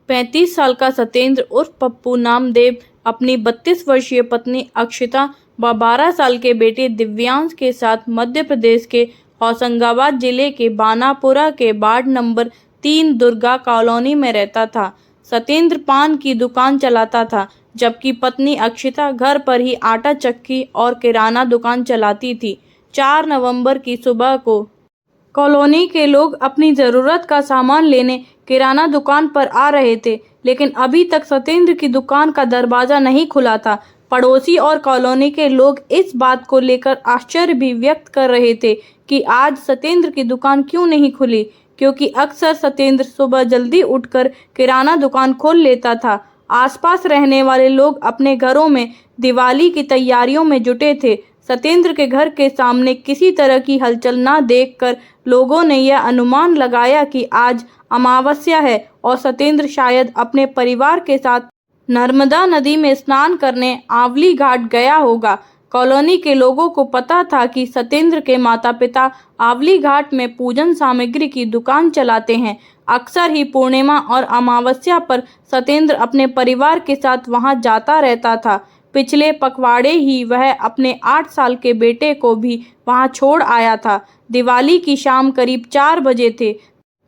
35 साल का सत्येंद्र उर्फ पप्पू नामदेव अपनी 32 वर्षीय पत्नी अक्षिता व 12 साल के बेटे दिव्यांश के साथ मध्य प्रदेश के होशंगाबाद जिले के बानापुरा के वार्ड नंबर 3 दुर्गा कॉलोनी में रहता था। सत्येंद्र पान की दुकान चलाता था, जबकि पत्नी अक्षिता घर पर ही आटा चक्की और किराना दुकान चलाती थी। 4 नवंबर की सुबह को कॉलोनी के लोग अपनी ज़रूरत का सामान लेने किराना दुकान पर आ रहे थे, लेकिन अभी तक सत्येंद्र की दुकान का दरवाज़ा नहीं खुला था। पड़ोसी और कॉलोनी के लोग इस बात को लेकर आश्चर्य भी व्यक्त कर रहे थे कि आज सत्येंद्र की दुकान क्यों नहीं खुली, क्योंकि अक्सर सत्येंद्र सुबह जल्दी उठकर किराना दुकान खोल लेता था। आसपास रहने वाले लोग अपने घरों में दिवाली की तैयारियों में जुटे थे। सत्येंद्र के घर के सामने किसी तरह की हलचल न देखकर लोगों ने यह अनुमान लगाया कि आज अमावस्या है और सत्येंद्र शायद अपने परिवार के साथ नर्मदा नदी में स्नान करने आवली घाट गया होगा। कॉलोनी के लोगों को पता था कि सत्येंद्र के माता-पिता आवली घाट में पूजन सामग्री की दुकान चलाते हैं। अक्सर ही पूर्णिमा और अमावस्या पर सत्येंद्र अपने परिवार के साथ वहां जाता रहता था। पिछले पखवाड़े ही वह अपने 8 साल के बेटे को भी वहां छोड़ आया था। दिवाली की शाम करीब 4 बजे थे,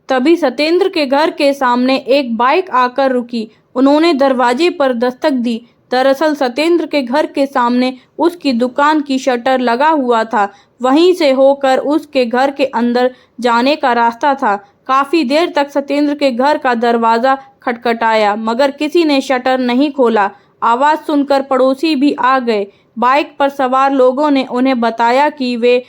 तभी सत्येंद्र के घर के सामने एक बाइक आकर रुकी। उन्होंने दरवाजे पर दस्तक दी। दरअसल सत्येंद्र के घर के सामने उसकी दुकान की शटर लगा हुआ था, वहीं से होकर उसके घर के अंदर जाने का रास्ता था। काफी देर तक सत्येंद्र के घर का दरवाजा खटखटाया, मगर किसी ने शटर नहीं खोला। आवाज सुनकर पड़ोसी भी आ गए। बाइक पर सवार लोगों ने उन्हें बताया कि वे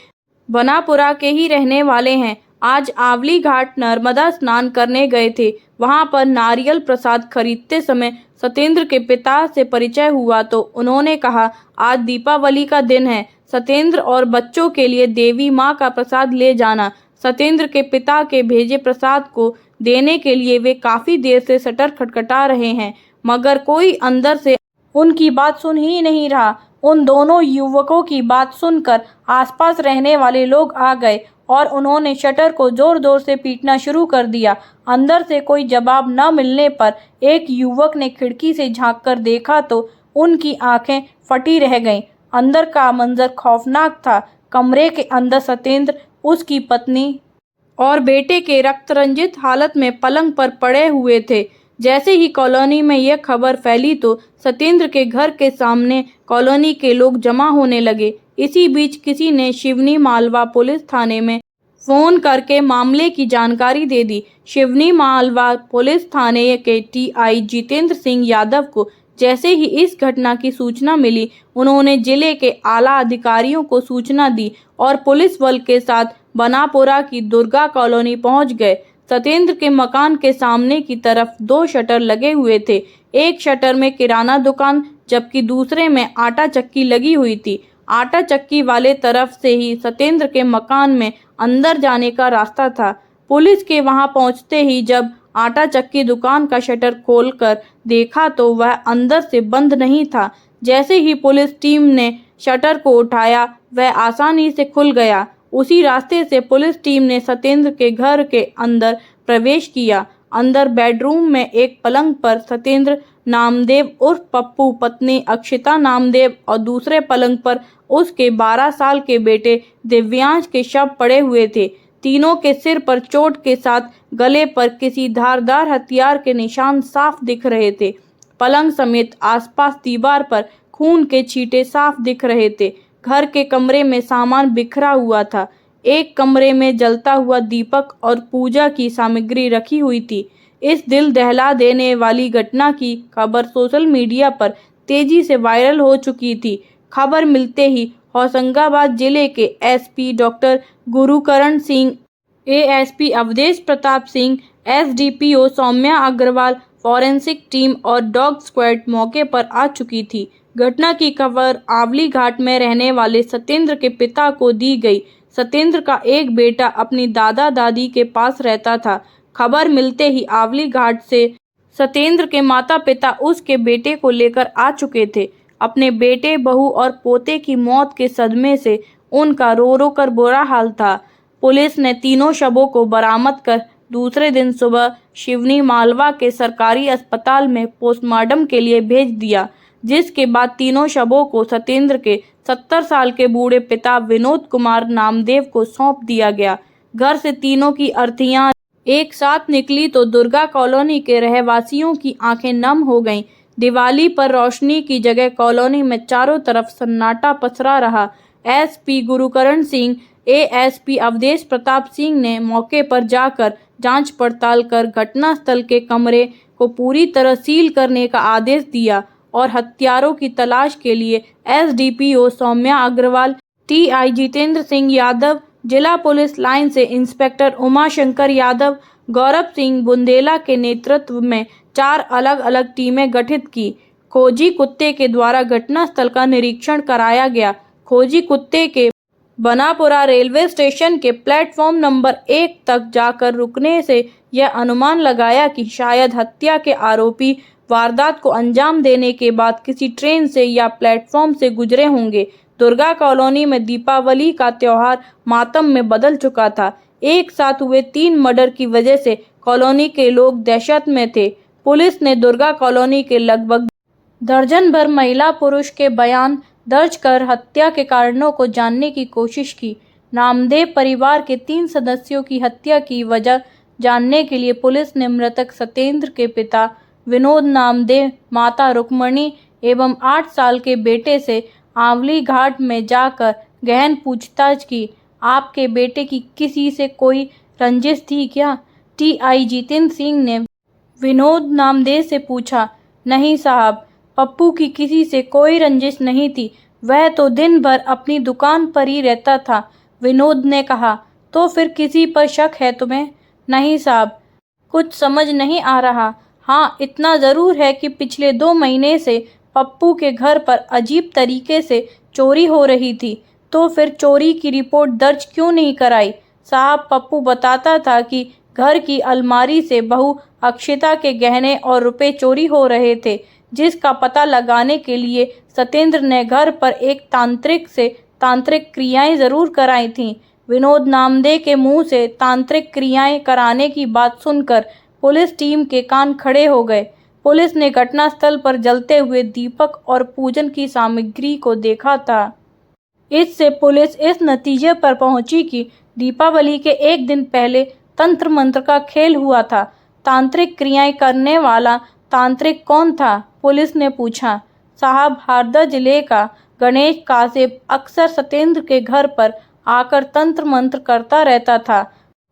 बनापुरा के ही रहने वाले हैं। आज आवली घाट नर्मदा स्नान करने गए थे। वहां पर नारियल प्रसाद खरीदते समय सत्येंद्र के पिता से परिचय हुआ तो उन्होंने कहा, आज दीपावली का दिन है, सत्येंद्र और बच्चों के लिए देवी माँ का प्रसाद ले जाना। सत्येंद्र के पिता के भेजे प्रसाद को देने के लिए वे काफी देर से शटर खटखटा रहे हैं, मगर कोई अंदर से उनकी बात सुन ही नहीं रहा। उन दोनों युवकों की बात सुनकर आसपास रहने वाले लोग आ गए और उन्होंने शटर को जोर जोर से पीटना शुरू कर दिया। अंदर से कोई जवाब न मिलने पर एक युवक ने खिड़की से झांककर देखा तो उनकी आंखें फटी रह गईं। अंदर का मंजर खौफनाक था। कमरे के अंदर सत्येंद्र, उसकी पत्नी और बेटे के रक्तरंजित हालत में पलंग पर पड़े हुए थे। जैसे ही कॉलोनी में यह खबर फैली तो सत्येंद्र के घर के सामने कॉलोनी के लोग जमा होने लगे। इसी बीच किसी ने शिवनी मालवा पुलिस थाने में फोन करके मामले की जानकारी दे दी। शिवनी मालवा पुलिस थाने के टीआई जितेंद्र सिंह यादव को जैसे ही इस घटना की सूचना मिली, उन्होंने जिले के आला अधिकारियों को सूचना दी और पुलिस बल के साथ बनापुरा की दुर्गा कॉलोनी पहुंच गए। सत्येंद्र के मकान के सामने की तरफ 2 शटर लगे हुए थे। एक शटर में किराना दुकान, जबकि दूसरे में आटा चक्की लगी हुई थी। आटा चक्की वाले तरफ से ही सत्येंद्र के मकान में अंदर जाने का रास्ता था। पुलिस के वहां पहुंचते ही जब आटा चक्की दुकान का शटर खोलकर देखा तो वह अंदर से बंद नहीं था। जैसे ही पुलिस टीम ने शटर को उठाया, वह आसानी से खुल गया। उसी रास्ते से पुलिस टीम ने सत्येंद्र के घर के अंदर प्रवेश किया। अंदर बेडरूम में एक पलंग पर सत्येंद्र नामदेव उर्फ पप्पू, पत्नी अक्षिता नामदेव और दूसरे पलंग पर उसके 12 साल के बेटे दिव्यांश के शव पड़े हुए थे। तीनों के सिर पर चोट के साथ गले पर किसी धारदार हथियार के निशान साफ दिख रहे थे। पलंग समेत आसपास दीवार पर खून के छींटे साफ दिख रहे थे। घर के कमरे में सामान बिखरा हुआ था। एक कमरे में जलता हुआ दीपक और पूजा की सामग्री रखी हुई थी। इस दिल दहला देने वाली घटना की खबर सोशल मीडिया पर तेजी से वायरल हो चुकी थी। खबर मिलते ही होशंगाबाद जिले के SP doctor Gurukaran Singh, ASP Avdhesh Pratap Singh, SDPO Saumya Agrawal, forensic team और डॉग स्क्वाड मौके पर आ चुकी थी। घटना की खबर आवली घाट में रहने वाले सत्येंद्र के पिता को दी गई। सत्येंद्र का एक बेटा अपनी दादा दादी के पास रहता था। खबर मिलते ही आवली घाट से सत्येंद्र के माता पिता उसके बेटे को लेकर आ चुके थे। अपने बेटे, बहू और पोते की मौत के सदमे से उनका रो रो कर बुरा हाल था। पुलिस ने तीनों शवों को बरामद कर दूसरे दिन सुबह शिवनी मालवा के सरकारी अस्पताल में पोस्टमार्टम के लिए भेज दिया, जिसके बाद तीनों शवों को सत्येंद्र के 70 साल के बूढ़े पिता विनोद कुमार नामदेव को सौंप दिया गया। घर से तीनों की अर्थियां एक साथ निकली तो दुर्गा कॉलोनी के रहवासियों की आंखें नम हो गईं। दिवाली पर रोशनी की जगह कॉलोनी में चारों तरफ सन्नाटा पसरा रहा। एसपी गुरुकरण सिंह, एएसपी अवधेश प्रताप सिंह ने मौके पर जाकर जांच पड़ताल कर घटनास्थल के कमरे को पूरी तरह सील करने का आदेश दिया और हत्यारों की तलाश के लिए एसडीपीओ सौम्या अग्रवाल, टीआई जितेंद्र सिंह यादव, जिला पुलिस लाइन से इंस्पेक्टर उमाशंकर यादव, गौरव सिंह बुंदेला के नेतृत्व में 4 अलग-अलग टीमें गठित की। खोजी कुत्ते के द्वारा घटनास्थल का निरीक्षण कराया गया। खोजी कुत्ते के बनापुरा रेलवे स्टेशन के प्लेटफॉर्म नंबर 1 तक जाकर रुकने से यह अनुमान लगाया कि शायद हत्या के आरोपी वारदात को अंजाम देने के बाद किसी ट्रेन से या प्लेटफॉर्म से गुजरे होंगे। दुर्गा कॉलोनी में दीपावली का त्योहार मातम में बदल चुका था। एक साथ हुए 3 मर्डर की वजह से कॉलोनी के लोग दहशत में थे। पुलिस ने दुर्गा कॉलोनी के लगभग दर्जन भर महिला पुरुष के बयान दर्ज कर हत्या के कारणों को जानने की कोशिश की। नामदेव परिवार के 3 सदस्यों की हत्या की वजह जानने के लिए पुलिस ने मृतक सत्येंद्र के पिता विनोद नामदेव, माता रुक्मणी एवं 8 साल के बेटे से आंवली घाट में जाकर गहन पूछताछ की। आपके बेटे की किसी से कोई रंजिश थी क्या? टीआई जितेंद्र सिंह ने विनोद नामदेव से पूछा। नहीं साहब, पप्पू की किसी से कोई रंजिश नहीं थी, वह तो दिन भर अपनी दुकान पर ही रहता था, विनोद ने कहा। तो फिर किसी पर शक है तुम्हें? नहीं साहब, कुछ समझ नहीं आ रहा। हाँ, इतना ज़रूर है कि पिछले 2 महीने से पप्पू के घर पर अजीब तरीके से चोरी हो रही थी। तो फिर चोरी की रिपोर्ट दर्ज क्यों नहीं कराई? साहब, पप्पू बताता था कि घर की अलमारी से बहू अक्षिता के गहने और रुपए चोरी हो रहे थे, जिसका पता लगाने के लिए सत्येंद्र ने घर पर एक तांत्रिक से तांत्रिक क्रियाएं ज़रूर कराई थीं। विनोद नामदेव के मुंह से तांत्रिक क्रियाएं कराने की बात सुनकर पुलिस टीम के कान खड़े हो गए। पुलिस ने घटनास्थल पर जलते हुए दीपक और पूजन की सामग्री को देखा था। इससे पुलिस इस नतीजे पर पहुंची कि दीपावली के एक दिन पहले तंत्र मंत्र का खेल हुआ था। तांत्रिक क्रियाएं करने वाला तांत्रिक कौन था? पुलिस ने पूछा। साहब, हरदा जिले का गणेश कासिब अक्सर सत्येंद्र के घर पर आकर तंत्र मंत्र करता रहता था।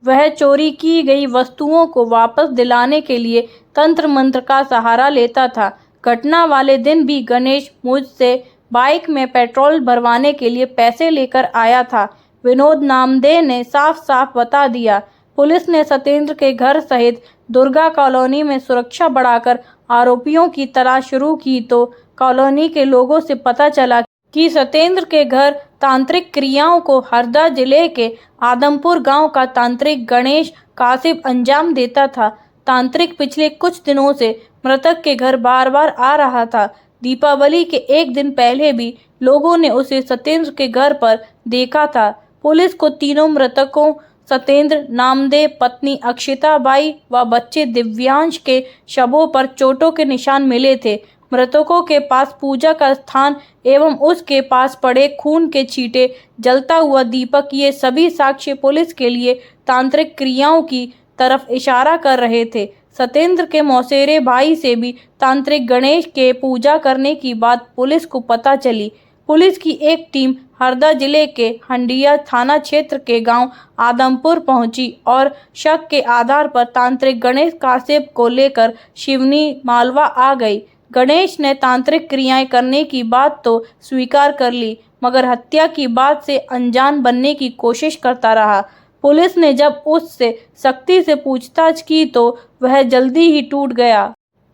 वह चोरी की गई वस्तुओं को वापस दिलाने के लिए तंत्र मंत्र का सहारा लेता था। घटना वाले दिन भी गणेश मुझसे बाइक में पेट्रोल भरवाने के लिए पैसे लेकर आया था, विनोद नामदेव ने साफ साफ बता दिया। पुलिस ने सत्येंद्र के घर सहित दुर्गा कॉलोनी में सुरक्षा बढ़ाकर आरोपियों की तलाश शुरू की तो कॉलोनी के लोगों से पता चला कि सत्येंद्र के घर तांत्रिक क्रियाओं को हरदा जिले के आदमपुर गांव का तांत्रिक गणेश कासिब अंजाम देता था। तांत्रिक पिछले कुछ दिनों से मृतक के घर बार बार आ रहा था। दीपावली के एक दिन पहले भी लोगों ने उसे सत्येंद्र के घर पर देखा था। पुलिस को तीनों मृतकों सत्येंद्र, नामदेव, पत्नी अक्षिता बाई व बच्चे दिव्यांश के शवों पर चोटों के निशान मिले थे। मृतकों के पास पूजा का स्थान एवं उसके पास पड़े खून के छींटे, जलता हुआ दीपक, ये सभी साक्ष्य पुलिस के लिए तांत्रिक क्रियाओं की तरफ इशारा कर रहे थे। सत्येंद्र के मौसेरे भाई से भी तांत्रिक गणेश के पूजा करने की बात पुलिस को पता चली। पुलिस की एक टीम हरदा जिले के हंडिया थाना क्षेत्र के गांव आदमपुर पहुंची और शक के आधार पर तांत्रिक गणेश कासिब को लेकर शिवनी मालवा आ गई। गणेश ने तांत्रिक क्रियाएं करने की बात तो स्वीकार कर ली, मगर हत्या की बात से अनजान बनने की कोशिश करता रहा। पुलिस ने जब उससे सख्ती से पूछताछ की तो वह जल्दी ही टूट गया।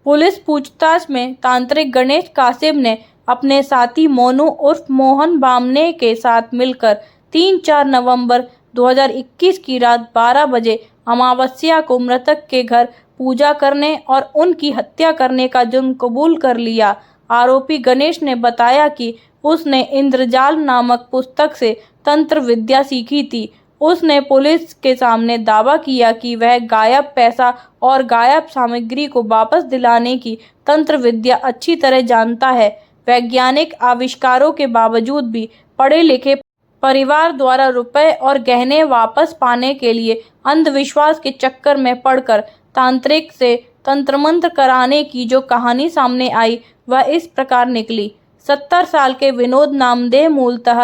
पुलिस पूछताछ में तांत्रिक गणेश कासिब ने अपने साथी मोनू उर्फ मोहन बामने के साथ मिलकर 3-4 नवंबर 2021 की रात 12 बजे अमावस्या को मृतक के घर पूजा करने और उनकी हत्या करने का जुर्म कबूल कर लिया। आरोपी गणेश ने बताया कि उसने इंद्रजाल नामक पुस्तक से तंत्र विद्या सीखी थी उसने पुलिस के सामने दावा किया कि वह गायब पैसा और गायब सामग्री को वापस दिलाने की तंत्र विद्या अच्छी तरह जानता है। वैज्ञानिक आविष्कारों के बावजूद भी पढ़े लिखे परिवार द्वारा रुपए और गहने वापस पाने के लिए अंधविश्वास के चक्कर में पड़कर तांत्रिक से तंत्र मंत्र कराने की जो कहानी सामने आई वह इस प्रकार निकली। 70 साल के विनोद नामदेव मूलतः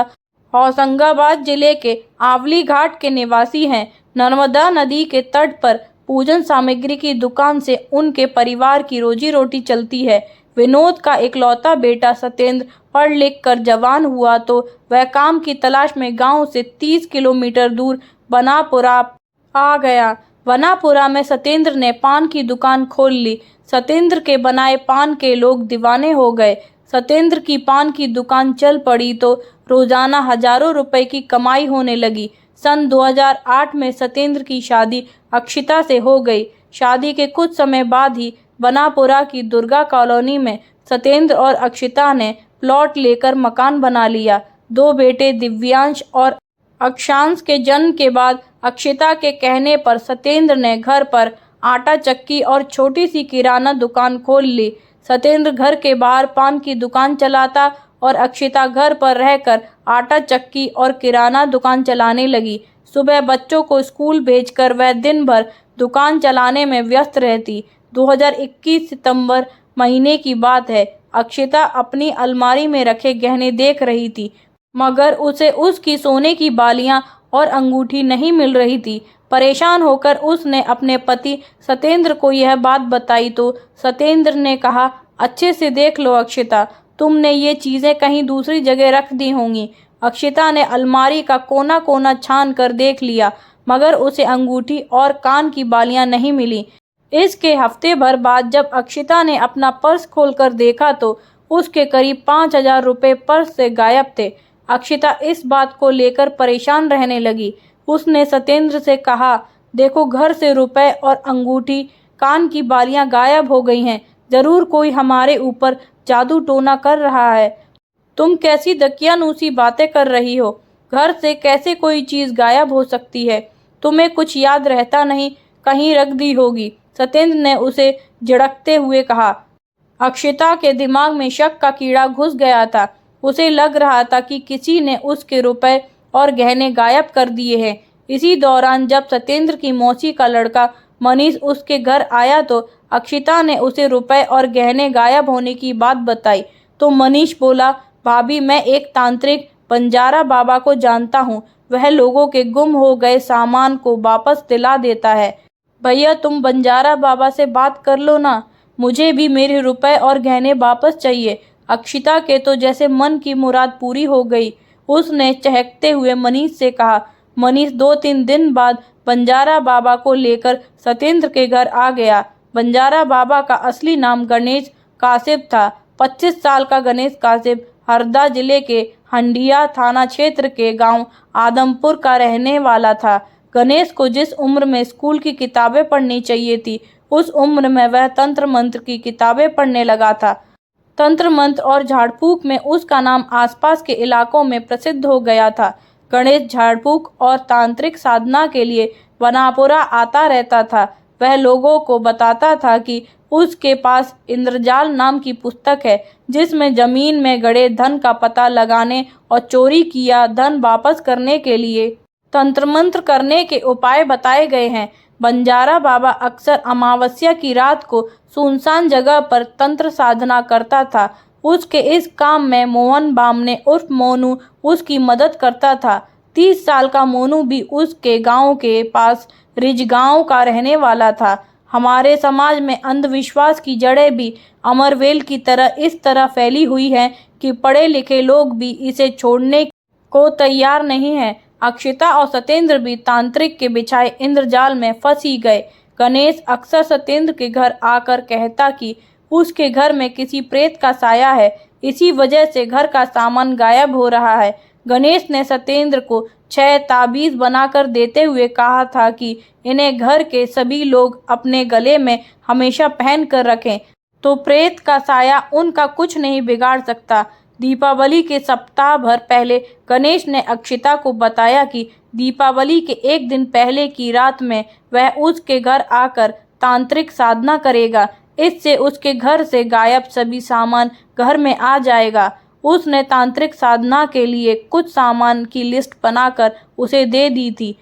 होशंगाबाद जिले के आवली घाट के निवासी हैं। नर्मदा नदी के तट पर पूजन सामग्री की दुकान से उनके परिवार की रोजी रोटी चलती है। विनोद का इकलौता बेटा सत्येंद्र पढ़ लिख कर जवान हुआ तो वह काम की तलाश में गांव से 30 किलोमीटर दूर बनापुरा आ गया। बनापुरा में सत्येंद्र ने पान की दुकान खोल ली। सत्येंद्र के बनाए पान के लोग दीवाने हो गए। सत्येंद्र की पान की दुकान चल पड़ी तो रोजाना हजारों रुपए की कमाई होने लगी। सन 2008 में सत्येंद्र की शादी अक्षिता से हो गई। शादी के कुछ समय बाद ही बनापुरा की दुर्गा कॉलोनी में सत्येंद्र और अक्षिता ने प्लॉट लेकर मकान बना लिया। 2 बेटे दिव्यांश और अक्षांश के जन्म के बाद अक्षिता के कहने पर सत्येंद्र ने घर पर आटा चक्की और छोटी सी किराना दुकान खोल ली। सत्येंद्र घर के बाहर पान की दुकान चलाता और अक्षिता घर पर रहकर आटा चक्की और किराना दुकान चलाने लगी। सुबह बच्चों को स्कूल भेजकर वह दिन भर दुकान चलाने में व्यस्त रहती। 2021 सितंबर महीने की बात है। अक्षिता अपनी अलमारी में रखे गहने देख रही थी मगर उसे उसकी सोने की बालियां और अंगूठी नहीं मिल रही थी। परेशान होकर उसने अपने पति सत्येंद्र को यह बात बताई तो सत्येंद्र ने कहा, अच्छे से देख लो अक्षिता, तुमने ये चीज़ें कहीं दूसरी जगह रख दी होंगी। अक्षिता ने अलमारी का कोना कोना छान कर देख लिया मगर उसे अंगूठी और कान की बालियां नहीं मिली। इसके हफ्ते भर बाद जब अक्षिता ने अपना पर्स खोलकर देखा तो उसके करीब 5,000 रुपये पर्स से गायब थे। अक्षिता इस बात को लेकर परेशान रहने लगी। उसने सत्येंद्र से कहा, देखो घर से रुपए और अंगूठी कान की बालियां गायब हो गई हैं। जरूर कोई हमारे ऊपर जादू टोना कर रहा है। तुम कैसी दकियानूसी बातें कर रही हो? घर से कैसे कोई चीज़ गायब हो सकती है? तुम्हें कुछ याद रहता नहीं, कहीं रख दी होगी। सत्येंद्र ने उसे झिड़कते हुए कहा। अक्षिता के दिमाग में शक का कीड़ा घुस गया था। उसे लग रहा था कि किसी ने उसके रुपए और गहने गायब कर दिए हैं। इसी दौरान जब सत्येंद्र की मौसी का लड़का मनीष उसके घर आया तो अक्षिता ने उसे रुपए और गहने गायब होने की बात बताई तो मनीष बोला, भाभी मैं एक तांत्रिक बंजारा बाबा को जानता हूँ, वह लोगों के गुम हो गए सामान को वापस दिला देता है। भैया तुम बंजारा बाबा से बात कर लो ना, मुझे भी मेरे रुपए और गहने वापस चाहिए। अक्षिता के तो जैसे मन की मुराद पूरी हो गई। उसने चहकते हुए मनीष से कहा। मनीष 2-3 दिन बाद बंजारा बाबा को लेकर सत्येंद्र के घर आ गया। बंजारा बाबा का असली नाम गणेश कासिब था। 25 साल का गणेश कासिब हरदा जिले के हंडिया थाना क्षेत्र के गांव आदमपुर का रहने वाला था। गणेश को जिस उम्र में स्कूल की किताबें पढ़नी चाहिए थी उस उम्र में वह तंत्र मंत्र की किताबें पढ़ने लगा था। तंत्र मंत्र और झाड़ फूक में उसका नाम आसपास के इलाकों में प्रसिद्ध हो गया था। गणेश झाड़ फूक और तांत्रिक साधना के लिए बनापुरा आता रहता था। वह लोगों को बताता था कि उसके पास इंद्रजाल नाम की पुस्तक है जिसमें जमीन में गड़े धन का पता लगाने और चोरी किया धन वापस करने के लिए तंत्र मंत्र करने के उपाय बताए गए हैं। बंजारा बाबा अक्सर अमावस्या की रात को सुनसान जगह पर तंत्र साधना करता था। उसके इस काम में मोहन बामने उर्फ मोनू उसकी मदद करता था। 30 साल का मोनू भी उसके गांव के पास रिजगांव का रहने वाला था। हमारे समाज में अंधविश्वास की जड़ें भी अमरवेल की तरह इस तरह फैली हुई हैं कि पढ़े लिखे लोग भी इसे छोड़ने को तैयार नहीं हैं। अक्षिता और सत्येंद्र भी तांत्रिक के बिछाए इंद्रजाल में फंस ही गए। गणेश अक्सर सत्येंद्र के घर आकर कहता कि उसके घर में किसी प्रेत का साया है, इसी वजह से घर का सामान गायब हो रहा है। गणेश ने सत्येंद्र को 6 ताबीज बनाकर देते हुए कहा था कि इन्हें घर के सभी लोग अपने गले में हमेशा पहन कर रखें तो प्रेत का साया उनका कुछ नहीं बिगाड़ सकता। दीपावली के सप्ताह भर पहले गणेश ने अक्षिता को बताया कि दीपावली के एक दिन पहले की रात में वह उसके घर आकर तांत्रिक साधना करेगा। इससे उसके घर से गायब सभी सामान घर में आ जाएगा। उसने तांत्रिक साधना के लिए कुछ सामान की लिस्ट बनाकर उसे दे दी थी।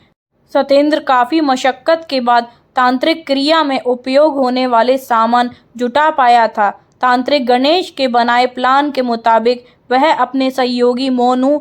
सत्येंद्र काफ़ी मशक्क़त के बाद तांत्रिक क्रिया में उपयोग होने वाले सामान जुटा पाया था। तांत्रिक गणेश के बनाए प्लान के मुताबिक वह अपने सहयोगी मोनू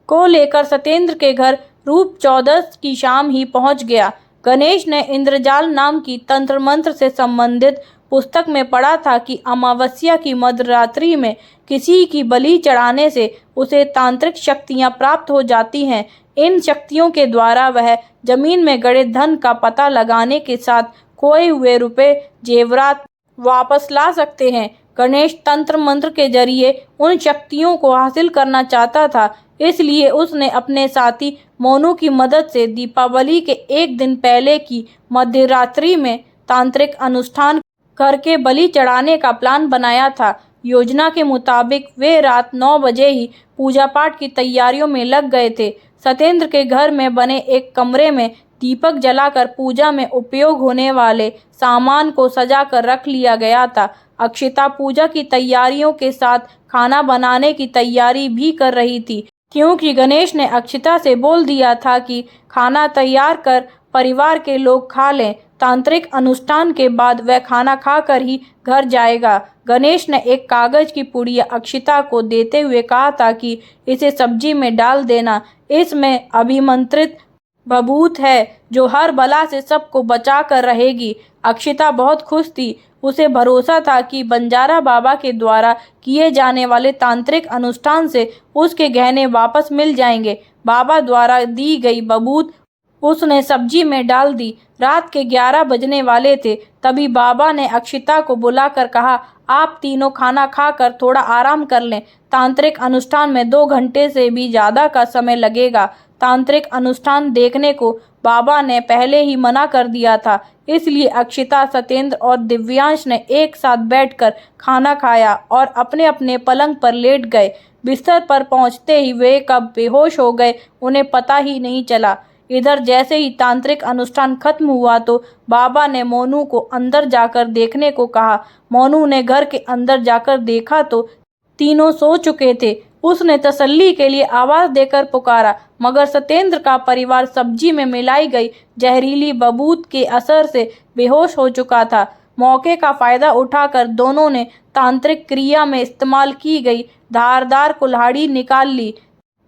को लेकर सत्येंद्र के घर रूप चौदस की शाम ही पहुंच गया। गणेश ने इंद्रजाल नाम की तंत्र मंत्र से संबंधित पुस्तक में पढ़ा था कि अमावस्या की मध्यरात्रि में किसी की बलि चढ़ाने से उसे तांत्रिक शक्तियां प्राप्त हो जाती हैं। इन शक्तियों के द्वारा वह जमीन में गड़े धन का पता लगाने के साथ खोए हुए रुपए जेवरात वापस ला सकते हैं। गणेश तंत्र मंत्र के जरिए उन शक्तियों को हासिल करना चाहता था, इसलिए उसने अपने साथी मोनू की मदद से दीपावली के एक दिन पहले की मध्यरात्रि में तांत्रिक अनुष्ठान करके बलि चढ़ाने का प्लान बनाया था। योजना के मुताबिक वे रात 9 बजे ही पूजा पाठ की तैयारियों में लग गए थे। सत्येंद्र के घर में बने एक कमरे में दीपक जलाकर पूजा में उपयोग होने वाले सामान को सजा कर रख लिया गया था। अक्षिता पूजा की तैयारियों के साथ खाना बनाने की तैयारी भी कर रही थी, क्योंकि गणेश ने अक्षिता से बोल दिया था कि खाना तैयार कर परिवार के लोग खा लें। तांत्रिक अनुष्ठान के बाद वह खाना खाकर ही घर जाएगा। गणेश ने एक कागज की पुड़िया अक्षिता को देते हुए कहा था कि इसे सब्जी में डाल देना। इसमें अभिमंत्रित बबूत है जो हर बला से सबको बचा कर रहेगी। अक्षिता बहुत खुश थी। उसे भरोसा था कि बंजारा बाबा के द्वारा किए जाने वाले तांत्रिक अनुष्ठान से उसके गहने वापस मिल जाएंगे। बाबा द्वारा दी गई बबूत उसने सब्जी में डाल दी। रात के 11 बजने वाले थे, तभी बाबा ने अक्षिता को बुलाकर कहा, आप तीनों खाना खाकर थोड़ा आराम कर लें। तांत्रिक अनुष्ठान में 2 घंटे से भी ज़्यादा का समय लगेगा। तांत्रिक अनुष्ठान देखने को बाबा ने पहले ही मना कर दिया था, इसलिए अक्षिता, सत्येंद्र और दिव्यांश ने एक साथ बैठकर खाना खाया और अपने अपने पलंग पर लेट गए। बिस्तर पर पहुंचते ही वे कब बेहोश हो गए उन्हें पता ही नहीं चला। इधर जैसे ही तांत्रिक अनुष्ठान खत्म हुआ तो बाबा ने मोनू को अंदर जाकर देखने को कहा। मोनू ने घर के अंदर जाकर देखा तो तीनों सो चुके थे। उसने तसल्ली के लिए आवाज़ देकर पुकारा, मगर सत्येंद्र का परिवार सब्जी में मिलाई गई जहरीली बबूत के असर से बेहोश हो चुका था। मौके का फ़ायदा उठाकर दोनों ने तांत्रिक क्रिया में इस्तेमाल की गई धारदार कुल्हाड़ी निकाल ली।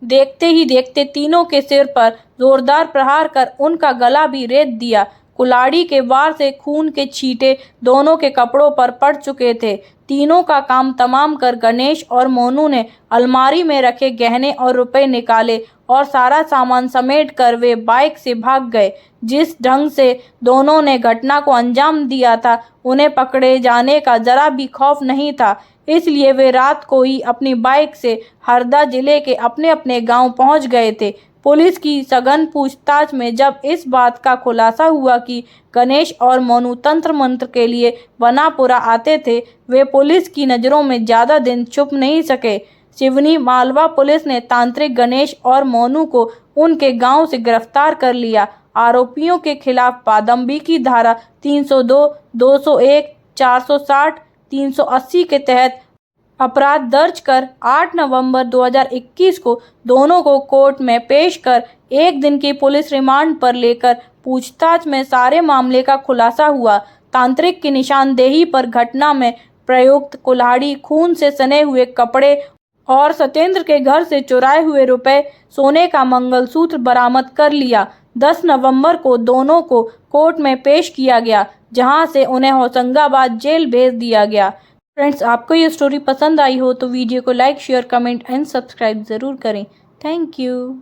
देखते ही देखते तीनों के सिर पर जोरदार प्रहार कर उनका गला भी रेत दिया। कुल्हाड़ी के वार से खून के छींटे दोनों के कपड़ों पर पड़ चुके थे। तीनों का काम तमाम कर गणेश और मोनू ने अलमारी में रखे गहने और रुपए निकाले और सारा सामान समेट कर वे बाइक से भाग गए। जिस ढंग से दोनों ने घटना को अंजाम दिया था, उन्हें पकड़े जाने का जरा भी खौफ नहीं था, इसलिए वे रात को ही अपनी बाइक से हरदा जिले के अपने अपने गांव पहुंच गए थे। पुलिस की सघन पूछताछ में जब इस बात का खुलासा हुआ कि गणेश और मोनू तंत्र मंत्र के लिए बनापुरा आते थे, वे पुलिस की नज़रों में ज़्यादा दिन छुप नहीं सके। सिवनी मालवा पुलिस ने तांत्रिक गणेश और मोनू को उनके गांव से गिरफ्तार कर लिया। आरोपियों के खिलाफ बादम्बी की धारा 302, 201, 460, 380 के तहत अपराध दर्ज कर 8 नवंबर 2021 को दोनों को कोर्ट में पेश कर 1 दिन की पुलिस रिमांड पर लेकर पूछताछ में सारे मामले का खुलासा हुआ। तांत्रिक की निशानदेही पर घटना में प्रयुक्त कुल्हाड़ी, खून से सने हुए कपड़े और सत्येंद्र के घर से चुराए हुए रुपए, सोने का मंगलसूत्र बरामद कर लिया। 10 नवंबर को दोनों को कोर्ट में पेश किया गया, जहां से उन्हें होशंगाबाद जेल भेज दिया गया। फ्रेंड्स, आपको ये स्टोरी पसंद आई हो तो वीडियो को like, share, comment and subscribe ज़रूर करें। Thank you.